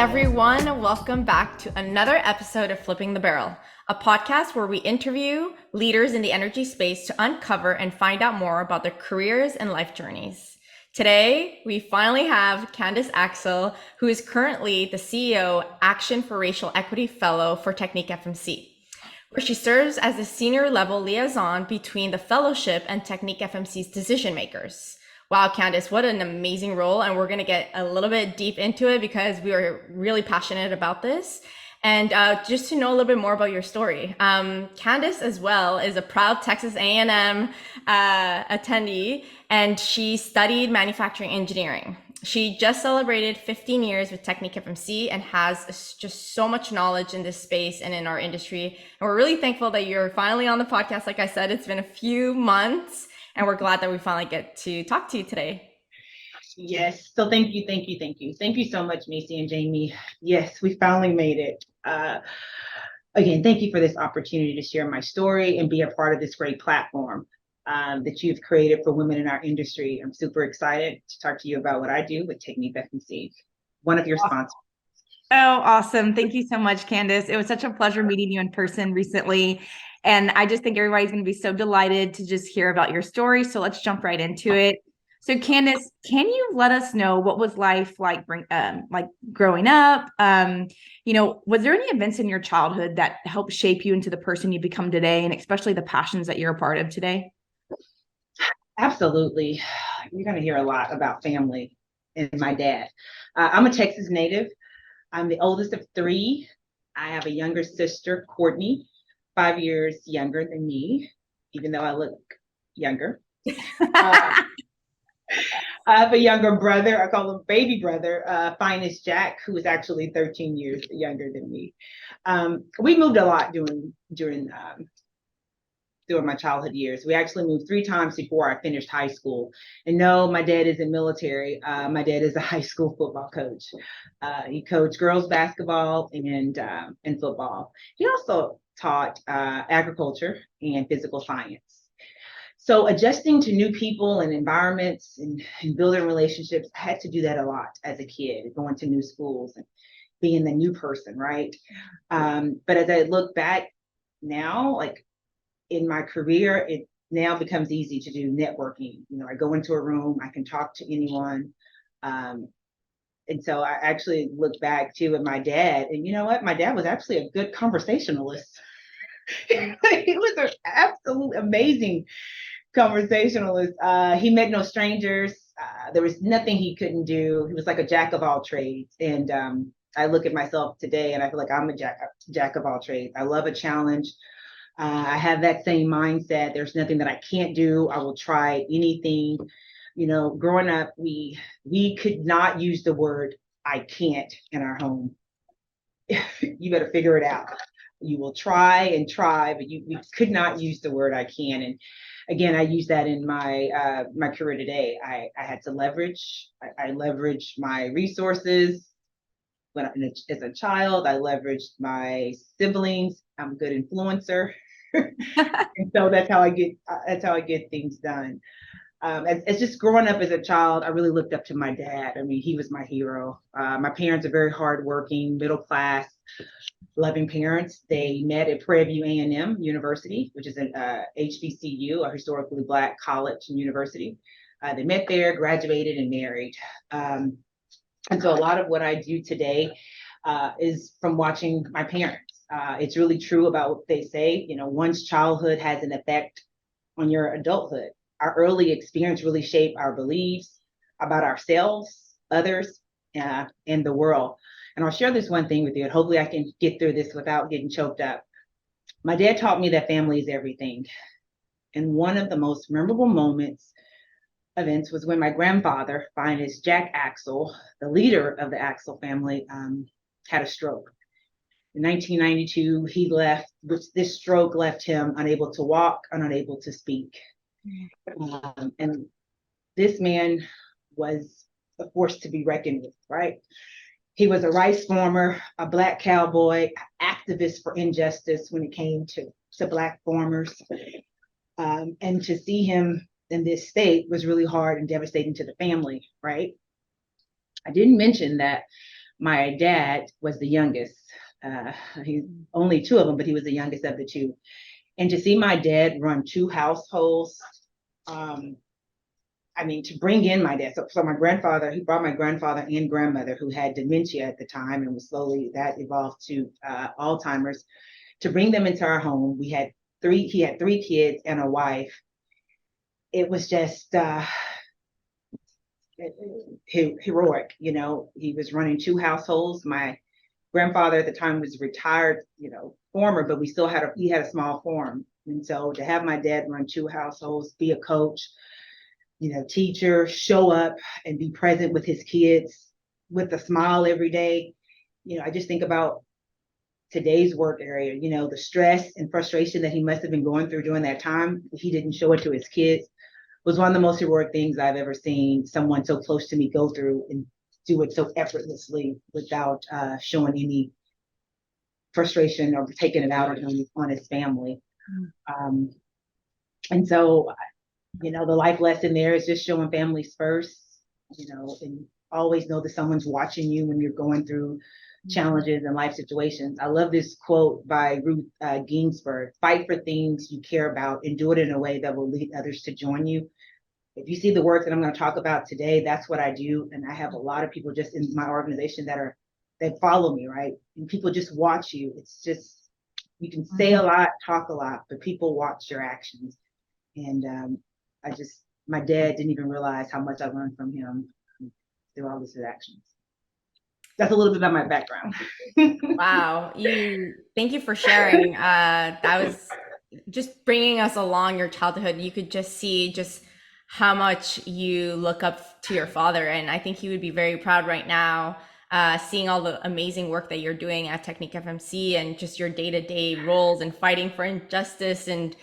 everyone. Welcome back to another episode of Flipping the Barrel, a podcast where we interview leaders in the energy space to uncover and find out more about their careers and life journeys. Today, we finally have Candace Axel, who is currently the CEO Action for Racial Equity Fellow for TechnipFMC, where she serves as the senior level liaison between the fellowship and TechnipFMC's decision makers. Wow, Candace, what an amazing role. And we're going to get a little bit deep into it because we are really passionate about this. And just to know a little bit more about your story, Candace as well is a proud Texas A&M attendee, and she studied manufacturing engineering. She just celebrated 15 years with TechnipFMC and has just so much knowledge in this space and in our industry. And we're really thankful that you're finally on the podcast. Like I said, it's been a few months. And we're glad that we finally get to talk to you today. Yes. So thank you. Thank you so much, Macy and Jamie. Yes, we finally made it. Again, thank you for this opportunity to share my story and be a part of this great platform that you've created for women in our industry. I'm super excited to talk to you about what I do with TechnipFMC, one of your sponsors. Oh, awesome. Thank you so much, Candace. It was such a pleasure meeting you in person recently. And I just think everybody's going to be so delighted to just hear about your story. So let's jump right into it. So Candace, can you let us know what was life like growing up? Was there any events in your childhood that helped shape you into the person you become today, and especially the passions that you're a part of today? Absolutely. You're going to hear a lot about family and my dad. I'm a Texas native. I'm the oldest of three. I have a younger sister, Courtney, 5 years younger than me, even though I look younger. I have a younger brother. I call him baby brother, Finest Jack, who is actually 13 years younger than me. We moved a lot during my childhood years. We actually moved 3 times before I finished high school. And no, my dad isn't military. My dad is a high school football coach. He coached girls basketball and football. He also taught agriculture and physical science. So adjusting to new people and environments and building relationships, I had to do that a lot as a kid, going to new schools and being the new person, right? But as I look back now, like, in my career, it now becomes easy to do networking. I go into a room, I can talk to anyone. And so I actually look back too at my dad, and you know what? My dad was actually a good conversationalist. He was an absolute amazing conversationalist. He met no strangers. There was nothing he couldn't do. He was like a jack of all trades. And I look at myself today and I feel like I'm a jack of all trades. I love a challenge. I have that same mindset. There's nothing that I can't do. I will try anything. Growing up, we could not use the word "I can't" in our home. You better figure it out. You will try and try, but we could not use the word "I can." And again, I use that in my career today. I had to leverage. I leveraged my resources. As a child, I leveraged my siblings. I'm a good influencer. And so that's how I get things done. As just growing up as a child, I really looked up to my dad. I mean, he was my hero. My parents are very hardworking, middle class, loving parents. They met at Prairie View A&M University, which is an HBCU, a historically Black college and university. They met there, graduated, and married. And so a lot of what I do today is from watching my parents. It's really true about what they say. One's childhood has an effect on your adulthood. Our early experience really shape our beliefs about ourselves, others, and the world. And I'll share this one thing with you, and hopefully I can get through this without getting choked up. My dad taught me that family is everything. And one of the most memorable events was when my grandfather, Finest Jack Axel, the leader of the Axel family, had a stroke. In 1992, he left, which this stroke left him unable to walk and unable to speak. And this man was a force to be reckoned with, right? He was a rice farmer, a Black cowboy, activist for injustice when it came to Black farmers. And to see him in this state was really hard and devastating to the family, right? I didn't mention that My dad was the youngest. He's only two of them, but he was the youngest of the two. And to see my dad run two households, to bring in my dad. So my grandfather, he brought my grandfather and grandmother who had dementia at the time, and was slowly that evolved to Alzheimer's. To bring them into our home, he had three kids and a wife. It was just heroic. He was running two households. My grandfather at the time was retired, farmer, but he had a small farm. And so to have my dad run two households, be a coach, teacher, show up and be present with his kids with a smile every day. I just think about today's work area, the stress and frustration that he must have been going through during that time. He didn't show it to his kids. Was one of the most heroic things I've ever seen someone so close to me go through, and do it so effortlessly without showing any frustration or taking it out on his family. And so, the life lesson there is just showing families first, and always know that someone's watching you when you're going through challenges and life situations. I love this quote by Ruth Ginsburg: "Fight for things you care about and do it in a way that will lead others to join you." If you see the work that I'm going to talk about today, that's what I do. And I have a lot of people just in my organization that follow me, right? And people just watch you. It's just, you can say a lot, talk a lot, but people watch your actions. And my dad didn't even realize how much I learned from him through all his actions. That's a little bit about my background. Wow. Thank you for sharing. That was just bringing us along your childhood. You could just see just how much you look up to your father. And I think he would be very proud right now, seeing all the amazing work that you're doing at TechnipFMC and just your day-to-day roles and fighting for injustice. And,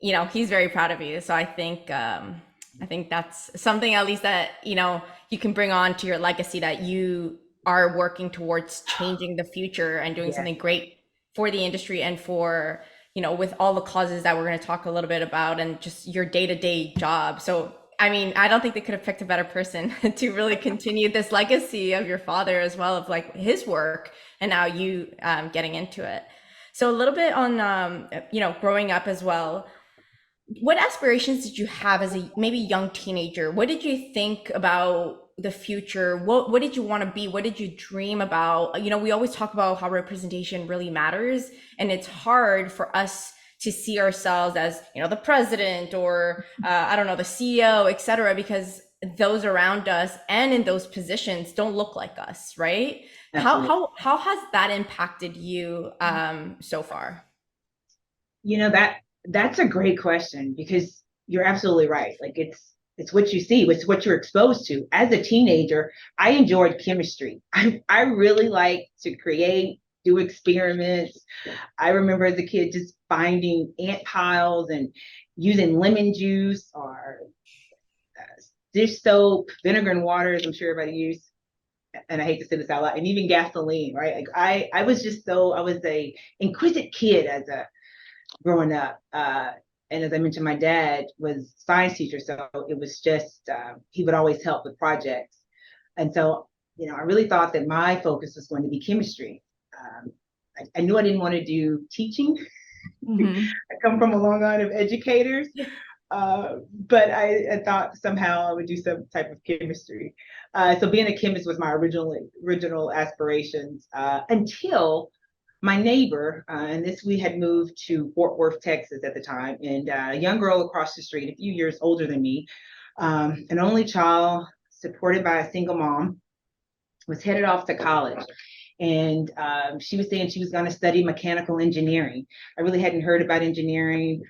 he's very proud of you. So I think that's something at least that, you can bring on to your legacy, that you are working towards changing the future and doing something great for the industry and for, with all the causes that we're going to talk a little bit about, and just your day-to-day job. So, I don't think they could have picked a better person to really continue this legacy of your father, as well as like his work, and now you getting into it. So a little bit on, growing up as well. What aspirations did you have as a maybe young teenager? What did you think about the future? What did you want to be? What did you dream about? We always talk about how representation really matters, and it's hard for us to see ourselves as, the president or I don't know, the CEO, et cetera, because those around us and in those positions don't look like us, right? How has that impacted you so far? That's a great question, because you're absolutely right. Like it's what you see, it's what you're exposed to. As a teenager, I enjoyed chemistry. I really like to create, do experiments. I remember as a kid just finding ant piles and using lemon juice or dish soap, vinegar and water, as I'm sure everybody used. And I hate to say this out loud, and even gasoline, right? Like I was a inquisitive kid growing up. And as I mentioned, my dad was a science teacher, so it was just, he would always help with projects. And so, I really thought that my focus was going to be chemistry. I knew I didn't want to do teaching. I come from a long line of educators, but I thought somehow I would do some type of chemistry. So being a chemist was my original aspirations, until my neighbor, we had moved to Fort Worth, Texas at the time, and a young girl across the street, a few years older than me, an only child supported by a single mom, was headed off to college. And she was saying she was going to study mechanical engineering. I really hadn't heard about engineering.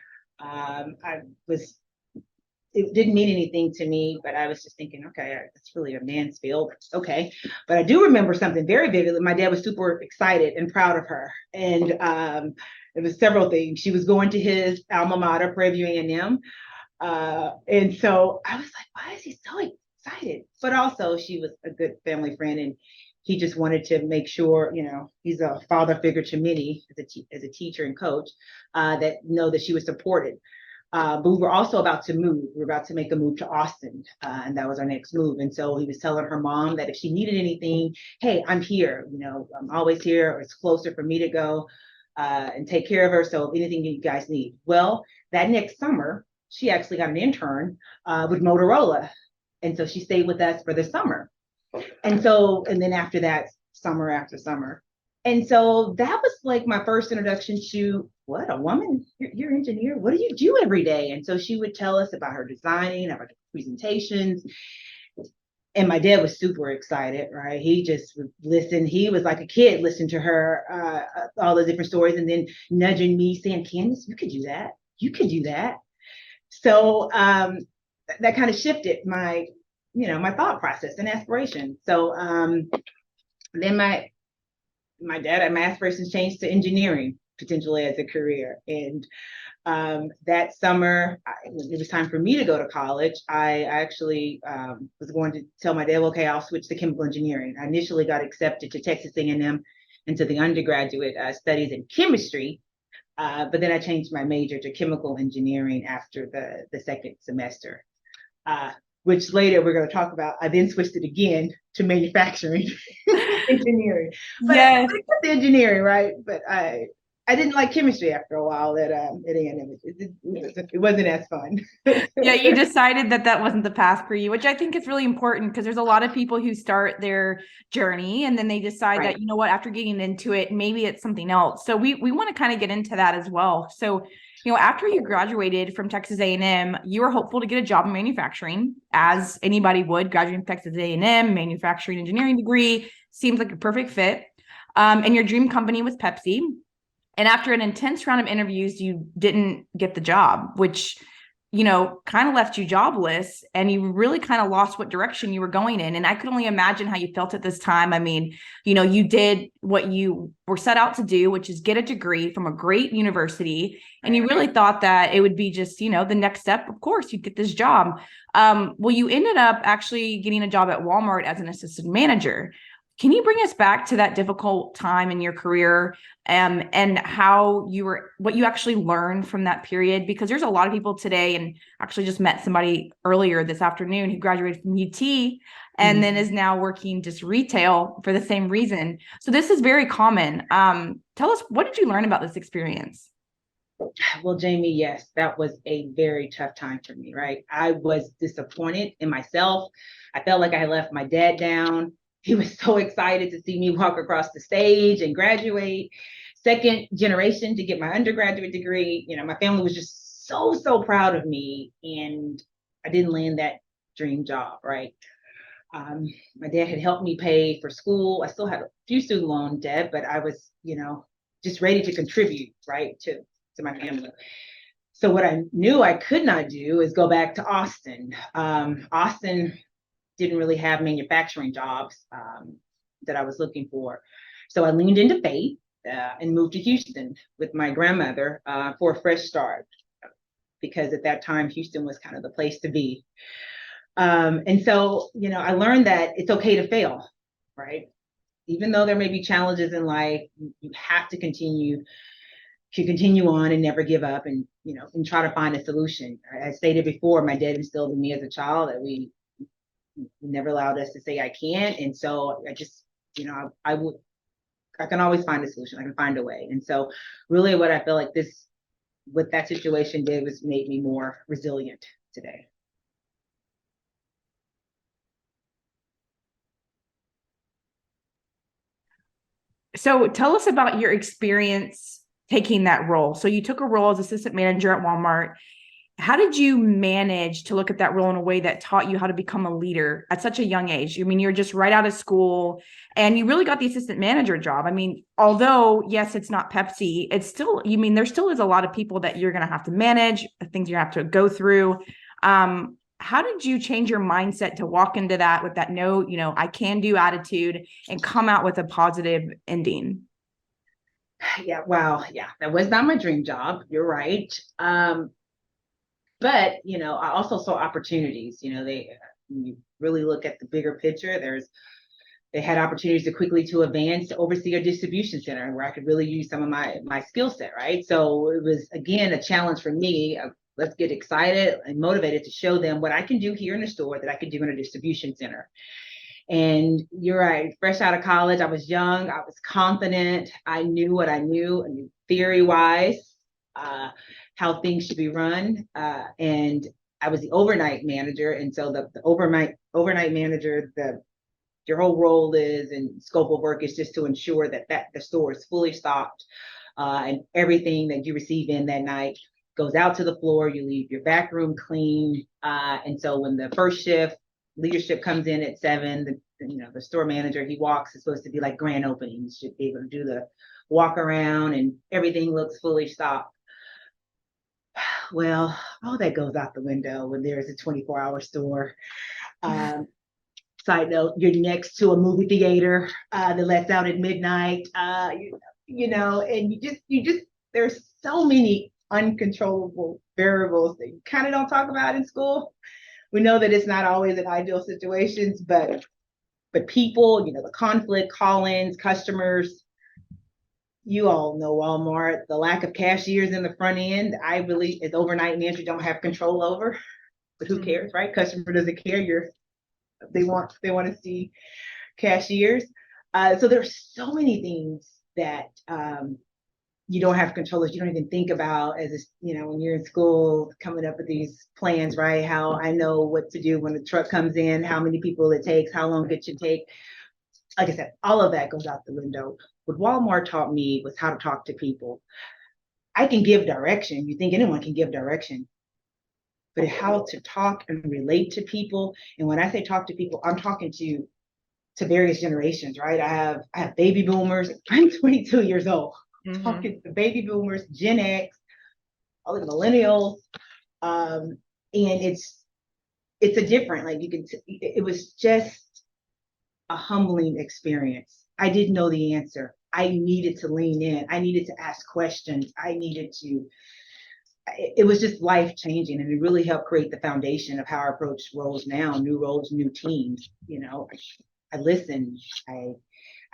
It didn't mean anything to me, but I was just thinking, okay, it's really a man's field. Okay. But I do remember something very vividly. My dad was super excited and proud of her. And it was several things. She was going to his alma mater, Prairie View A&M. And so I was like, why is he so excited? But also she was a good family friend, and he just wanted to make sure, he's a father figure to many as a teacher and coach, that know that she was supported. But we were also about to move. We were about to make a move to Austin, and that was our next move. And so he was telling her mom that if she needed anything, hey, I'm here. I'm always here, or it's closer for me to go and take care of her. So if anything you guys need. Well, that next summer, she actually got an intern with Motorola. And so she stayed with us for the summer. And then after that, summer after summer. And so that was like my first introduction to what, a woman, you're an engineer, what do you do every day? And so she would tell us about her designing, about presentations. And my dad was super excited, right? He just would listen. He was like a kid listening to her, all the different stories, and then nudging me saying, Candace, you could do that. You could do that. So that kind of shifted my thought process and aspiration. So then my aspirations changed to engineering, potentially as a career. And that summer, it was time for me to go to college. I actually was going to tell my dad, okay, I'll switch to chemical engineering. I initially got accepted to Texas A&M into the undergraduate studies in chemistry, but then I changed my major to chemical engineering after the second semester. Which later we're going to talk about. I then switched it again to manufacturing engineering. But Yes. I got the engineering, right? But I didn't like chemistry after a while at A&M. It wasn't as fun. Yeah, you decided that wasn't the path for you, which I think is really important because there's a lot of people who start their journey and then they decide Right. that, you know what, after getting into it, maybe it's something else. So we want to kind of get into that as well. So, after you graduated from Texas A&M, you were hopeful to get a job in manufacturing, as anybody would. Graduating from Texas A&M, manufacturing engineering degree, seems like a perfect fit. And your dream company was Pepsi. And after an intense round of interviews, you didn't get the job, which kind of left you jobless, and you really kind of lost what direction you were going in. And I could only imagine how you felt at this time. I mean, you did what you were set out to do, which is get a degree from a great university. And you really thought that it would be just, the next step. Of course, you'd get this job. Well, you ended up actually getting a job at Walmart as an assistant manager. Can you bring us back to that difficult time in your career, and what you actually learned from that period? Because there's a lot of people today, and actually just met somebody earlier this afternoon who graduated from UT and then is now working just retail for the same reason. So this is very common. Tell us, what did you learn about this experience? Well, Jamie, yes, that was a very tough time for me, right? I was disappointed in myself. I felt like I left my dad down. He was so excited to see me walk across the stage and graduate. Second generation to get my undergraduate degree. My family was just so proud of me, and I didn't land that dream job, right? My dad had helped me pay for school. I still had a few student loan debt, but I was, just ready to contribute, right, to my family. So what I knew I could not do is go back to Austin. Austin didn't really have manufacturing jobs that I was looking for. So I leaned into faith and moved to Houston with my grandmother for a fresh start, because at that time, Houston was kind of the place to be. And so, I learned that it's okay to fail, right? Even though there may be challenges in life, you have to continue on and never give up, and try to find a solution. I stated before, my dad instilled in me as a child that we never allowed us to say I can't. And so I just, I can always find a solution. I can find a way. And so really what I feel like what that situation did was made me more resilient today. So tell us about your experience taking that role. So you took a role as assistant manager at Walmart. How did you manage to look at that role in a way that taught you how to become a leader at such a young age? I mean, you're just right out of school and you really got the assistant manager job. I mean, although, yes, it's not Pepsi, it's still, there still is a lot of people that you're going to have to manage, things you have to go through. How did you change your mindset to walk into that with that I can do attitude and come out with a positive ending? Yeah, wow. Yeah, that was not my dream job. You're right. But, I also saw opportunities. You really look at the bigger picture. They had opportunities to advance to oversee a distribution center where I could really use some of my skill set, right? So it was, again, a challenge for me. let's get excited and motivated to show them what I can do here in the store that I could do in a distribution center. And you're right, fresh out of college, I was young, I was confident, I knew what I knew theory-wise, how things should be run. And I was the overnight manager. And so the overnight manager, your whole role is and scope of work is just to ensure that the store is fully stocked, and everything that you receive in that night goes out to the floor. You leave your back room clean. And so when the first shift leadership comes in at 7, the store manager, he walks, it's supposed to be like grand opening. You should be able to do the walk around and everything looks fully stocked. Well, all that goes out the window when there's a 24-hour store. Side note, you're next to a movie theater that lets out at midnight, and you just there's so many uncontrollable variables that you kind of don't talk about in school. We know that it's not always in ideal situations, but people, the conflict, call-ins, customers, you all know Walmart, the lack of cashiers in the front end, I really, as overnight manager, don't have control over, but who cares, right? Customer doesn't care. They want to see cashiers. So there's so many things that you don't have control of. You don't even think about as when you're in school coming up with these plans, right? How I know what to do when the truck comes in, how many people it takes, how long it should take. Like I said, all of that goes out the window. What Walmart taught me was how to talk to people. I can give direction. You think anyone can give direction, but how to talk and relate to people. And when I say talk to people, I'm talking to various generations, right? I have baby boomers. I'm 22 years old. Mm-hmm. Talking to baby boomers, Gen X, all the millennials, and it's a different. Like it was just a humbling experience. I didn't know the answer. I needed to lean in. I needed to ask questions. It was just life changing, and it really helped create the foundation of how I approach roles now, new roles, new teams. I listen,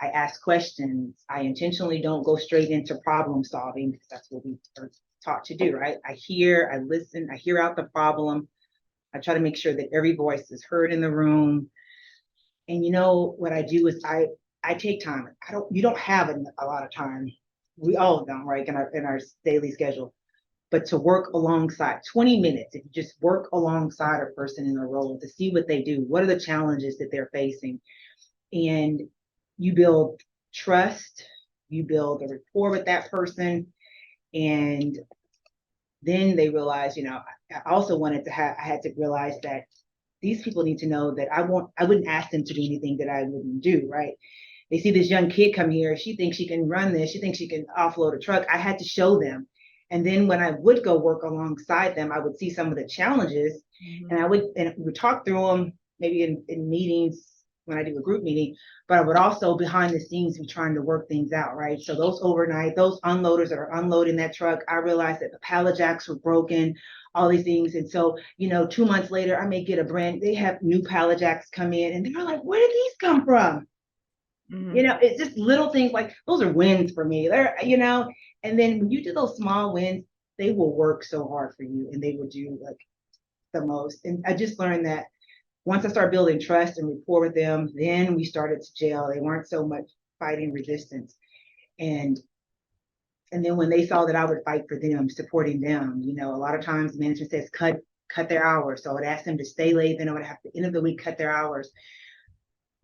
I ask questions. I intentionally don't go straight into problem solving because that's what we are taught to do, right? I hear, I listen, I hear out the problem. I try to make sure that every voice is heard in the room. And what I do is I take time. You don't have a lot of time. We all don't, right? In our daily schedule. But to work alongside 20 minutes, if you just work alongside a person in a role to see what they do, what are the challenges that they're facing? And you build trust, you build a rapport with that person. And then they realize, I also I had to realize that these people need to know that I wouldn't ask them to do anything that I wouldn't do, right? They see this young kid come here, she thinks she can run this, she thinks she can offload a truck. I had to show them. And then when I would go work alongside them, I would see some of the challenges, mm-hmm. and we would talk through them maybe in meetings when I do a group meeting, but I would also behind the scenes be trying to work things out, right? So those unloaders that are unloading that truck, I realized that the pallet jacks were broken, all these things. And so, 2 months later, I may get they have new pallet jacks come in and they're like, where did these come from? Mm-hmm. It's just little things like those are wins for me. They're, and then when you do those small wins, they will work so hard for you and they will do like the most. And I just learned that once I started building trust and rapport with them, then we started to gel. They weren't so much fighting resistance. And then when they saw that I would fight for them, supporting them, a lot of times management says cut their hours. So I would ask them to stay late, then I would have to end of the week cut their hours.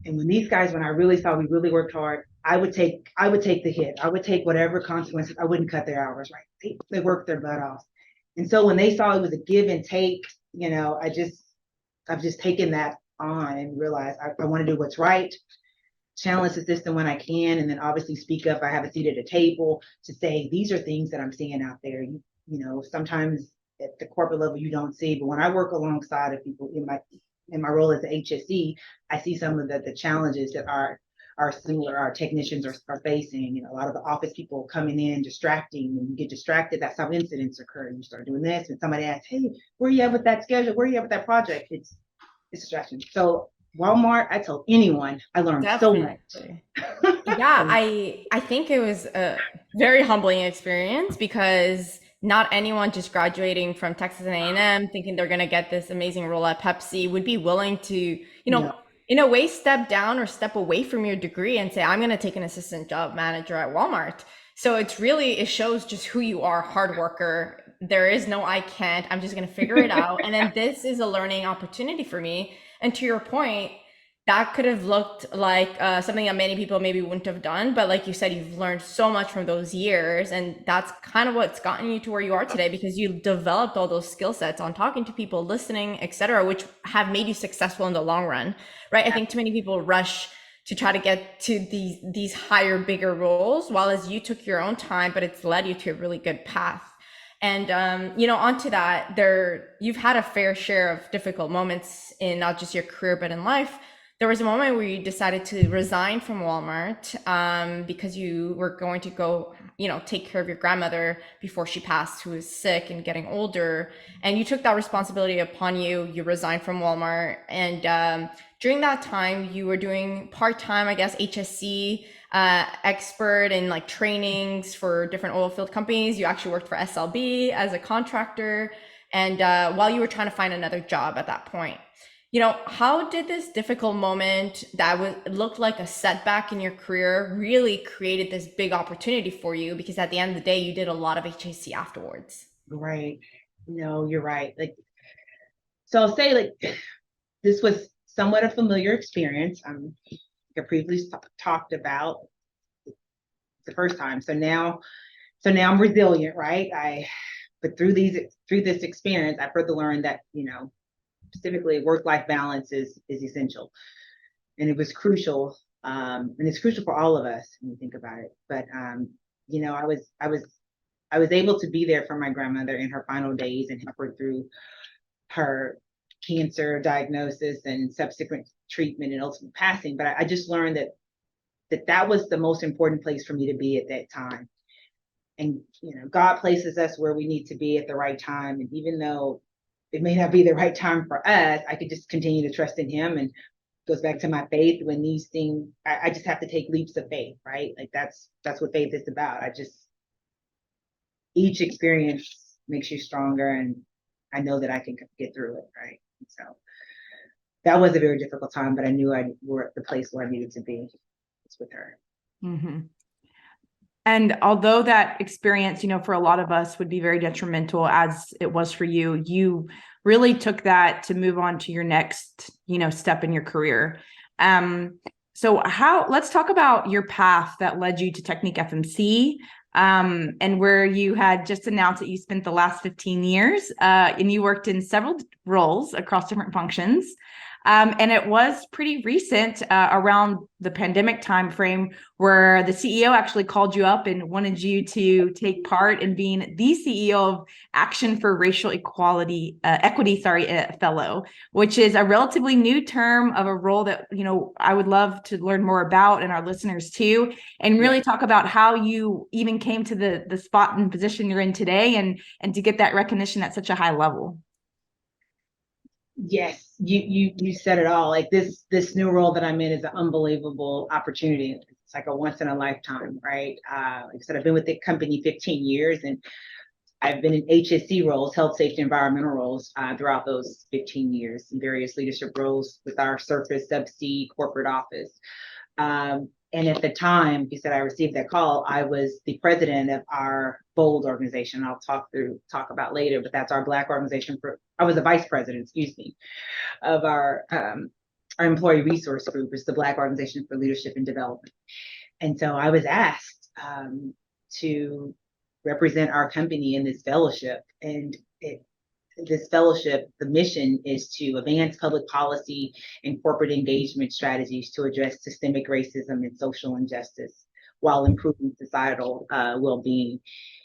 And when I really saw we really worked hard, I would take the hit. I would take whatever consequences. I wouldn't cut their hours, right? They worked their butt off. And so when they saw it was a give and take, I've just taken that on and realized I want to do what's right, challenge the system when I can, and then obviously speak up. I have a seat at a table to say, these are things that I'm seeing out there. Sometimes at the corporate level you don't see, but when I work alongside of people in my role as the HSE, I see some of the challenges that our technicians are facing. A lot of the office people coming in distracting, and you get distracted. That's how incidents occur. You start doing this, and somebody asks, "Hey, where are you at with that schedule? Where are you at with that project?" It's distraction. So Walmart, I tell anyone, I learned Definitely. so much. Yeah, I think it was a very humbling experience because not anyone just graduating from Texas A&M thinking they're going to get this amazing role at Pepsi would be willing to, No. in a way, step down or step away from your degree and say, I'm going to take an assistant job manager at Walmart. So it shows just who you are, hard worker. There is no I can't. I'm just going to figure it out. And then this is a learning opportunity for me. And to your point, that could have looked like something that many people maybe wouldn't have done. But like you said, you've learned so much from those years. And that's kind of what's gotten you to where you are today, because you've developed all those skill sets on talking to people, listening, etc., which have made you successful in the long run, right? I think too many people rush to try to get to these higher, bigger roles, while as you took your own time, but it's led you to a really good path. And onto that, you've had a fair share of difficult moments in not just your career but in life. There was a moment where you decided to resign from Walmart because you were going to go, take care of your grandmother before she passed, who was sick and getting older. And you took that responsibility upon you. You resigned from Walmart. And during that time, you were doing part-time, I guess, HSC expert in like trainings for different oil field companies. You actually worked for SLB as a contractor. And while you were trying to find another job at that point. How did this difficult moment that looked like a setback in your career really created this big opportunity for you? Because at the end of the day, you did a lot of HAC afterwards. Right. No, you're right. Like, so I'll say like this was somewhat a familiar experience. I previously talked about the first time. So now I'm resilient, right? But through this experience, I further learned that, specifically work-life balance is essential. And it was crucial. And it's crucial for all of us when you think about it. But I was able to be there for my grandmother in her final days and help her through her cancer diagnosis and subsequent treatment and ultimate passing. But I just learned that was the most important place for me to be at that time. And God places us where we need to be at the right time. And even though it may not be the right time for us, I could just continue to trust in Him. And goes back to my faith. When these things, I just have to take leaps of faith, right? Like that's what faith is about. Each experience makes you stronger, and I know that I can get through it, right? And so that was a very difficult time, but I knew I were at the place where I needed to be. It's with her. Mm-hmm. And although that experience, for a lot of us would be very detrimental as it was for you, you really took that to move on to your next, step in your career. So let's talk about your path that led you to TechnipFMC, and where you had just announced that you spent the last 15 years, and you worked in several roles across different functions. And it was pretty recent, around the pandemic timeframe, where the CEO actually called you up and wanted you to take part in being the CEO of Action for Racial Equity Fellow, which is a relatively new term of a role that, I would love to learn more about, and our listeners too, and really talk about how you even came to the spot and position you're in today, and to get that recognition at such a high level. Yes, you said it all. Like this new role that I'm in is an unbelievable opportunity. It's like a once in a lifetime, right? Like I said, I've been with the company 15 years, and I've been in HSC roles, health, safety, environmental roles, throughout those 15 years, in various leadership roles with our surface, subsea, corporate office. And at the time, you said I received that call, I was the president of our BOLD organization. I'll talk about later, but that's our Black organization I was the vice president, excuse me, of our employee resource group. It's the Black Organization for Leadership and Development. And so I was asked to represent our company in this fellowship. And this fellowship, the mission is to advance public policy and corporate engagement strategies to address systemic racism and social injustice while improving societal well-being.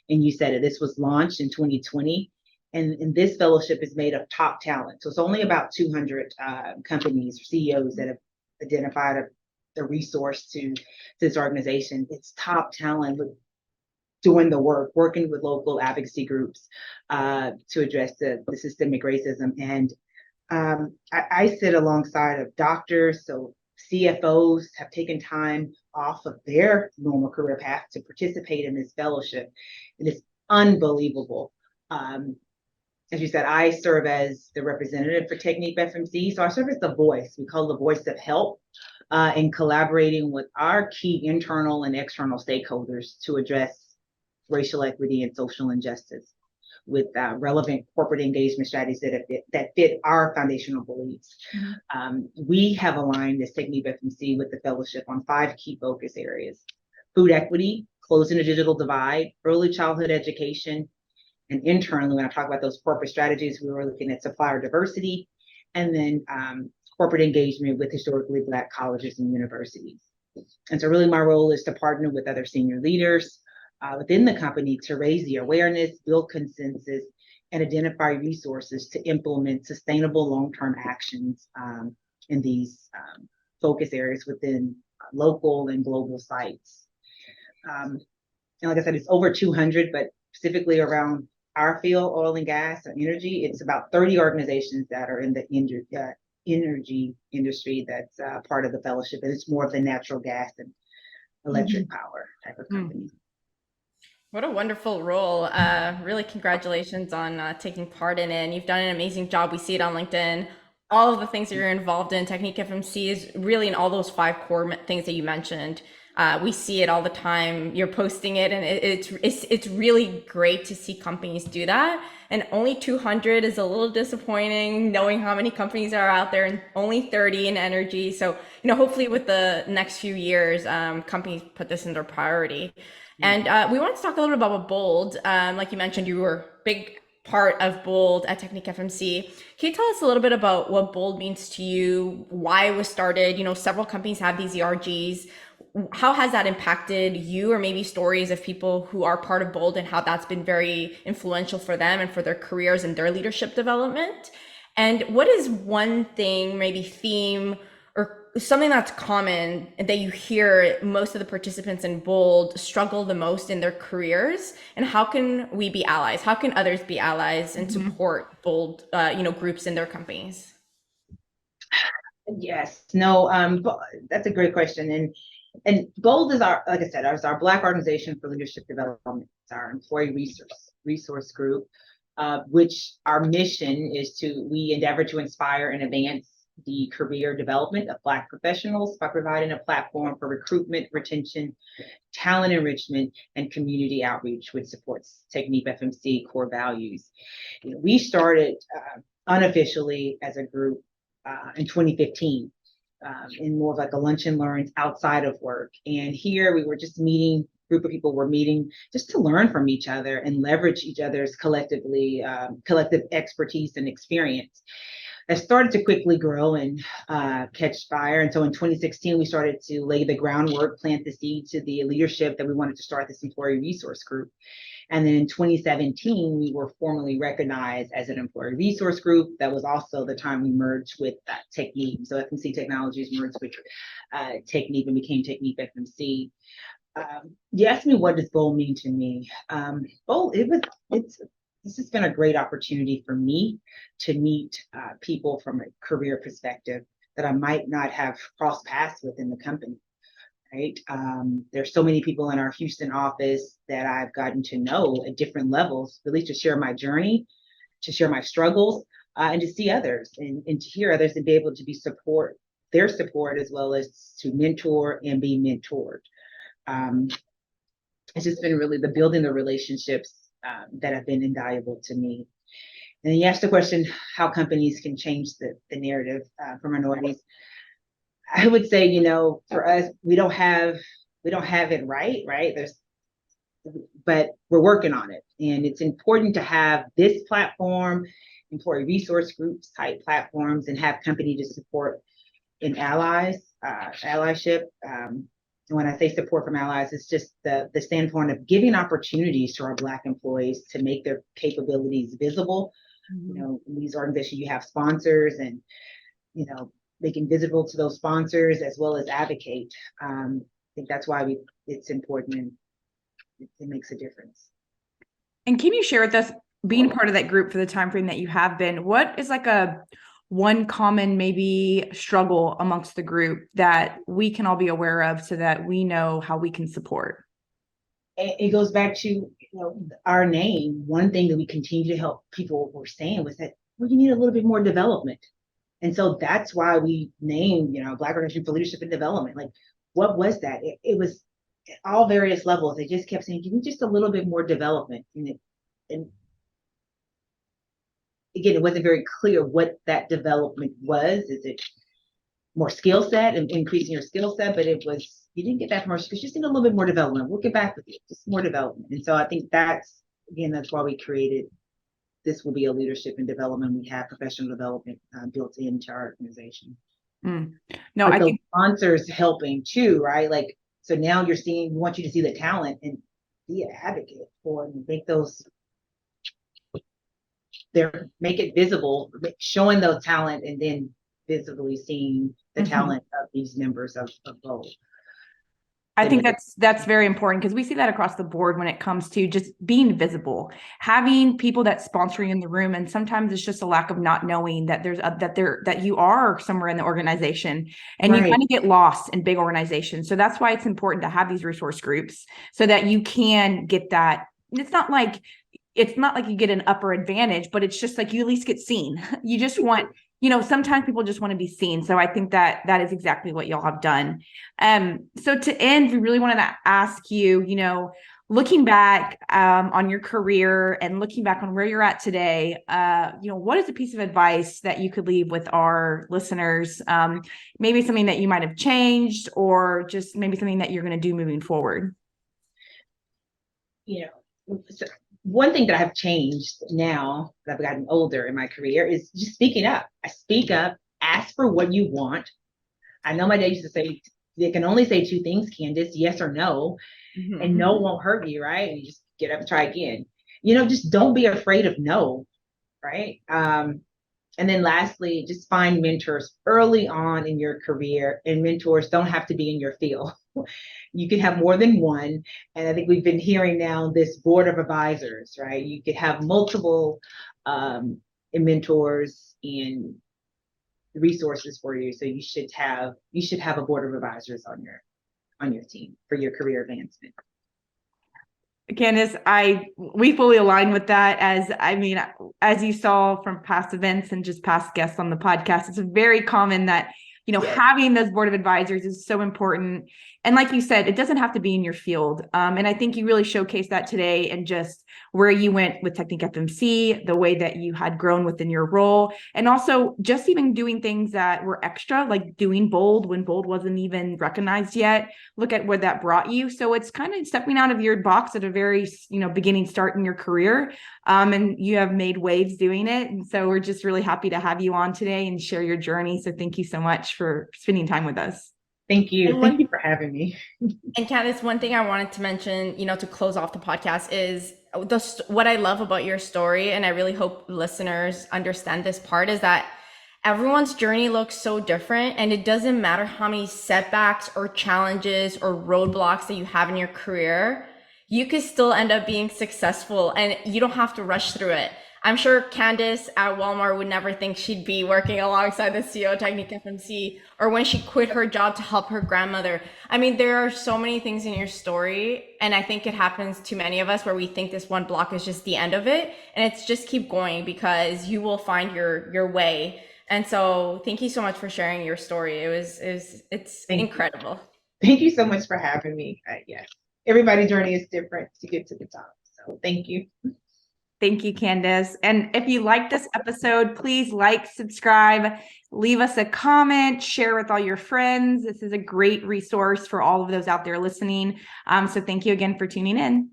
And you said it, this was launched in 2020. And this fellowship is made of top talent. So it's only about 200 companies or CEOs that have identified a resource to this organization. It's top talent doing the work, working with local advocacy groups to address the systemic racism. And I sit alongside of doctors, so CFOs have taken time off of their normal career path to participate in this fellowship. And unbelievable. As you said, I serve as the representative for TechnipFMC. So I serve as the voice. We call it the voice of help in collaborating with our key internal and external stakeholders to address racial equity and social injustice with relevant corporate engagement strategies that fit our foundational beliefs. We have aligned as TechnipFMC with the fellowship on 5 key focus areas: food equity, closing the digital divide, early childhood education, and internally, when I talk about those corporate strategies, we were looking at supplier diversity, and then corporate engagement with historically Black colleges and universities. And so really my role is to partner with other senior leaders within the company to raise the awareness, build consensus, and identify resources to implement sustainable long-term actions in these focus areas within local and global sites. And like I said, it's over 200, but specifically around our field, oil and gas and energy, it's about 30 organizations that are in the energy industry that's part of the fellowship, and it's more of the natural gas and electric power type of company. What a wonderful role. Really congratulations on taking part in it. And you've done an amazing job. We see it on LinkedIn. All of the things that you're involved in, TechnipFMC is really in all those 5 core things that you mentioned. We see it all the time. You're posting it, and it's really great to see companies do that. And only 200 is a little disappointing, knowing how many companies are out there, and only 30 in energy. So, hopefully with the next few years, companies put this in their priority. And we wanted to talk a little bit about Bold. Like you mentioned, you were a big part of Bold at TechnipFMC. Can you tell us a little bit about what Bold means to you, why it was started? Several companies have these ERGs. How has that impacted you, or maybe stories of people who are part of Bold and how that's been very influential for them and for their careers and their leadership development? And what is one thing, maybe theme, or something that's common that you hear most of the participants in Bold struggle the most in their careers? And how can we be allies? How can others be allies and support Bold, groups in their companies? Yes, no, that's a great question. And Bold is our, like I said, our Black Organization for Leadership Development. It's our employee resource group, which our mission is we endeavor to inspire and advance the career development of Black professionals by providing a platform for recruitment, retention, talent enrichment, and community outreach, which supports TechnipFMC core values. We started unofficially as a group in 2015. In more of like a lunch and learns outside of work. And here we were just group of people were meeting just to learn from each other and leverage each other's collective expertise and experience. It started to quickly grow and catch fire. And so in 2016, we started to lay the groundwork, plant the seed to the leadership that we wanted to start this employee resource group. And then in 2017, we were formally recognized as an employee resource group. That was also the time we merged with Technip. So FMC Technologies merged with Technip and became TechnipFMC. You asked me, what does Bold mean to me? Bold, this has been a great opportunity for me to meet people from a career perspective that I might not have crossed paths with in the company. Right? There's so many people in our Houston office that I've gotten to know at different levels, really to share my journey, to share my struggles, and to see others and to hear others and be able to their support, as well as to mentor and be mentored. It's just been really the building the relationships that have been invaluable to me. And then you asked the question, how companies can change the narrative for minorities. I would say, for us, we don't have it right? But we're working on it. And it's important to have this platform, employee resource groups type platforms, and have company to support in allyship. When I say support from allies, it's just the standpoint of giving opportunities to our Black employees to make their capabilities visible. In these organizations, you have sponsors and, making visible to those sponsors as well as advocate. I think that's why it's important, and it makes a difference. And can you share with us, being part of that group for the time frame that you have been, what is like one common maybe struggle amongst the group that we can all be aware of so that we know how we can support? It goes back to our name, one thing that we continue to help people were saying was that, well, you need a little bit more development. And so that's why we named, Black Organization for Leadership and Development. Like, what was that? It was at all various levels. They just kept saying, give me just a little bit more development. And again, it wasn't very clear what that development was. Is it more skill set and increasing your skill set? But you didn't get that from us because you just need a little bit more development. We'll get back with you, just more development. And so I think that's why we created this will be a leadership and development. We have professional development built into our organization. No, but I think sponsors helping too, right? Like, so now we want you to see the talent and be an advocate for and make it visible, showing those talent and then visibly seeing the talent of these members of both. I think that's very important because we see that across the board when it comes to just being visible, having people that sponsor you in the room. And sometimes it's just a lack of not knowing that that you are somewhere in the organization and you kind of get lost in big organizations. So that's why it's important to have these resource groups so that you can get that. It's not like you get an upper advantage, but it's just like you at least get seen. You just want, sometimes people just want to be seen. So I think that is exactly what y'all have done. So to end, we really wanted to ask you, looking back on your career and looking back on where you're at today, what is a piece of advice that you could leave with our listeners? Maybe something that you might have changed or just maybe something that you're going to do moving forward. One thing that I've changed now that I've gotten older in my career is just speaking up. I speak up, ask for what you want. I know my dad used to say, they can only say two things, Candace, yes or no, and no won't hurt you, right? And you just get up and try again. Just don't be afraid of no, right? And then lastly, just find mentors early on in your career, and mentors don't have to be in your field. You can have more than one. And I think we've been hearing now this board of advisors, right? You could have multiple mentors and resources for you. So you should have a board of advisors on your team for your career advancement. Candace, we fully align with that. As you saw from past events and just past guests on the podcast, it's very common that, having those board of advisors is so important. And like you said, it doesn't have to be in your field. And I think you really showcased that today and just where you went with TechnipFMC, the way that you had grown within your role, and also just even doing things that were extra, like doing Bold when Bold wasn't even recognized yet. Look at where that brought you. So it's kind of stepping out of your box at a very, beginning start in your career. And you have made waves doing it. And so we're just really happy to have you on today and share your journey. So thank you so much for spending time with us. Thank you. Thank you for having me. And Candace, one thing I wanted to mention, to close off the podcast is what I love about your story, and I really hope listeners understand this part, is that everyone's journey looks so different, and it doesn't matter how many setbacks or challenges or roadblocks that you have in your career, you could still end up being successful, and you don't have to rush through it. I'm sure Candace at Walmart would never think she'd be working alongside the CEO of TechnipFMC, or when she quit her job to help her grandmother. There are so many things in your story, and I think it happens to many of us where we think this one block is just the end of it, and it's just keep going because you will find your way. And so thank you so much for sharing your story. It's incredible. Thank you so much for having me. Yes, everybody's journey is different to get to the top. So thank you. Thank you, Candace. And if you like this episode, please like, subscribe, leave us a comment, share with all your friends. This is a great resource for all of those out there listening. So thank you again for tuning in.